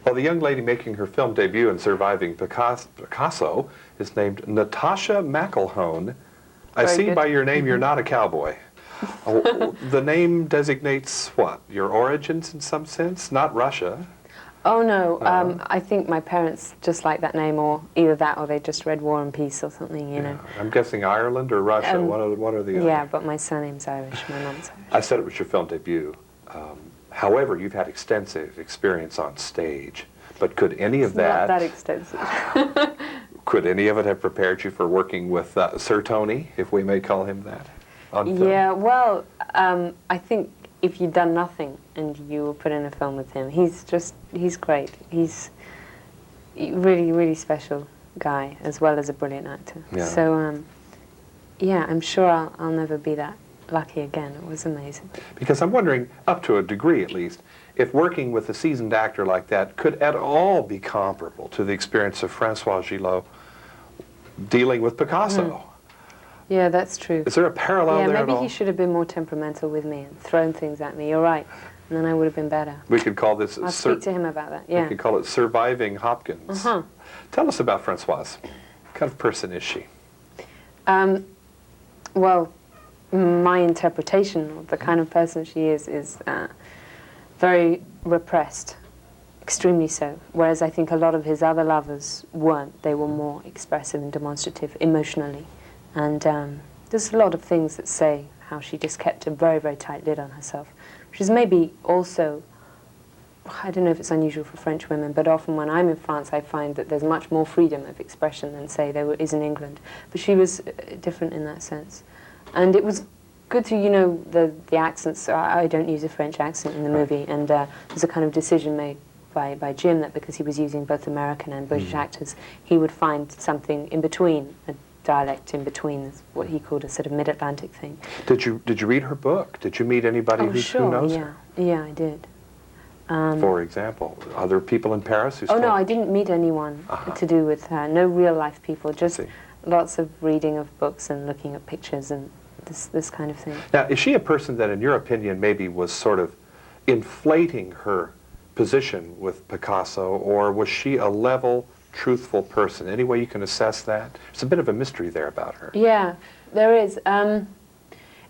Well, the young lady making her film debut and surviving Picasso is named Natascha Mcelhone. I Very see good. by your name you're not a cowboy. The name designates what? Your origins in some sense? Not Russia. Oh no, I think my parents just like that name, or either that or they just read War and Peace or something, you know. I'm guessing Ireland or Russia, one or the other. Yeah, but my surname's Irish, my mum's Irish. I said it was your film debut. However, you've had extensive experience on stage, but could any of Not that extensive. could any of it have prepared you for working with Sir Tony, if we may call him that, on film? Yeah, well, I think if you'd done nothing and you were put in a film with him, he's great. He's a really, really special guy, as well as a brilliant actor. Yeah. So, yeah, I'm sure I'll never be that lucky again. It was amazing. Because I'm wondering, up to a degree at least, if working with a seasoned actor like that could at all be comparable to the experience of Francois Gillot dealing with Picasso. Yeah, that's true. Is there a parallel there at all? Yeah, maybe he should have been more temperamental with me and thrown things at me. You're right. And then I would have been better. We could call this... I'll speak to him about that, yeah. We could call it Surviving Hopkins. Tell us about Francoise. What kind of person is she? Well, my interpretation of the kind of person she is very repressed, extremely so. Whereas I think a lot of his other lovers weren't. They were more expressive and demonstrative emotionally. And there's a lot of things that say how she just kept a very, very tight lid on herself, which is maybe also, I don't know if it's unusual for French women, but often when I'm in France I find that there's much more freedom of expression than, say, there is in England. But she was different in that sense. And it was good to, you know, the accents. I don't use a French accent in the movie, and there's a kind of decision made by Jim that because he was using both American and British actors, he would find something in between, a dialect in between, what he called a sort of mid-Atlantic thing. Did you read her book? Did you meet anybody who knows her? Yeah, I did. For example, other people in Paris who Oh no, I didn't meet anyone to do with her. No real life people, just lots of reading of books and looking at pictures and this kind of thing. Now, is she a person that, in your opinion, maybe was sort of inflating her position with Picasso, or was she a level, truthful person? Any way you can assess that? There's a bit of a mystery there about her. Yeah, there is.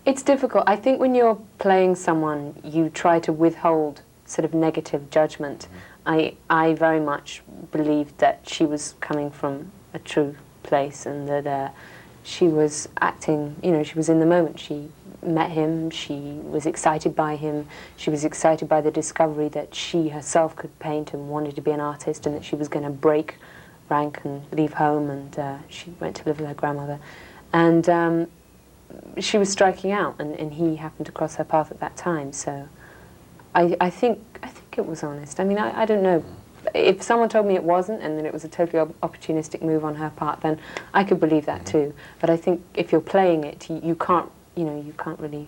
It's difficult. I think when you're playing someone, you try to withhold sort of negative judgment. I very much believed that she was coming from a true place, and that she was acting, you know, she was in the moment. She met him, she was excited by him, she was excited by the discovery that she herself could paint and wanted to be an artist, and that she was going to break rank and leave home, and she went to live with her grandmother. And she was striking out, and he happened to cross her path at that time, so I think it was honest. I mean, I don't know. If someone told me it wasn't, and that it was a totally opportunistic move on her part, then I could believe that too. But I think if you're playing it, you can't, you know, you can't really...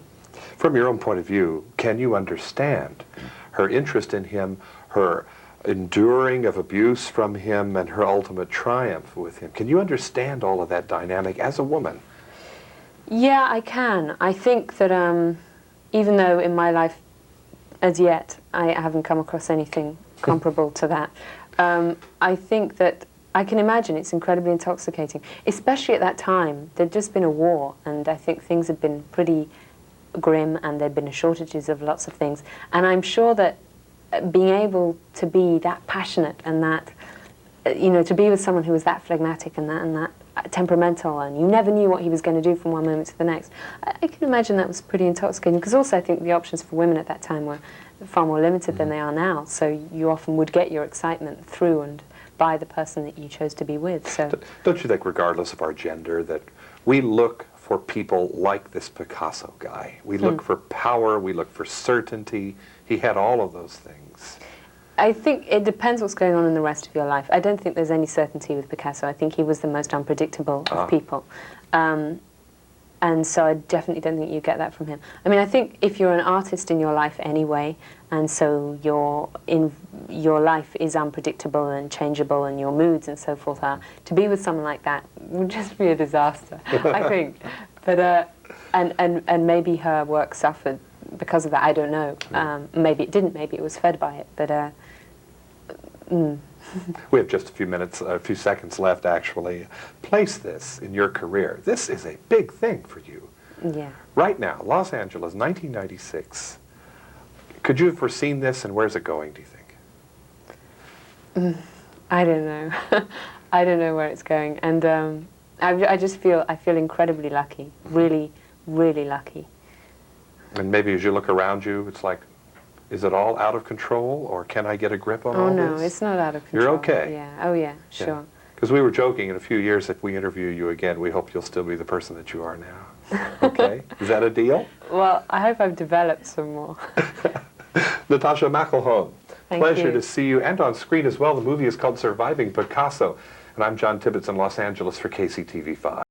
From your own point of view, can you understand her interest in him, her enduring of abuse from him, and her ultimate triumph with him? Can you understand all of that dynamic as a woman? Yeah, I can. I think that even though in my life, as yet, I haven't come across anything comparable to that, I think that I can imagine it's incredibly intoxicating, especially at that time. There'd just been a war, and I think things had been pretty grim, and there'd been shortages of lots of things. And I'm sure that being able to be that passionate and that, you know, to be with someone who was that phlegmatic and that temperamental, and you never knew what he was going to do from one moment to the next, I can imagine that was pretty intoxicating, because also I think the options for women at that time were far more limited than they are now, so you often would get your excitement through and by the person that you chose to be with. So don't you think, regardless of our gender, that we look for people like this Picasso guy? We look for power, we look for certainty. He had all of those things. I think it depends what's going on in the rest of your life. I don't think there's any certainty with Picasso. I think he was the most unpredictable of people. And so I definitely don't think you get that from him. I mean, I think if you're an artist in your life anyway, and so your life is unpredictable and changeable, and your moods and so forth are, to be with someone like that would just be a disaster, I think. But and maybe her work suffered because of that. I don't know. Maybe it didn't. Maybe it was fed by it. But We have just a few seconds left, actually. Place this in your career. This is a big thing for you. Yeah. Right now, Los Angeles, 1996. Could you have foreseen this, and where's it going, do you think? I don't know. I don't know where it's going, and I feel incredibly lucky. Really, really lucky. And maybe as you look around you, it's like, is it all out of control, or can I get a grip on all this? Oh no, it's not out of control. You're okay. Yeah. Oh yeah, sure. Because we were joking, in a few years, if we interview you again, we hope you'll still be the person that you are now. Okay? Is that a deal? Well, I hope I've developed some more. Natascha Mcelhone, pleasure you. to see you, and on screen as well. The movie is called Surviving Picasso, and I'm John Tibbetts in Los Angeles for KCTV5.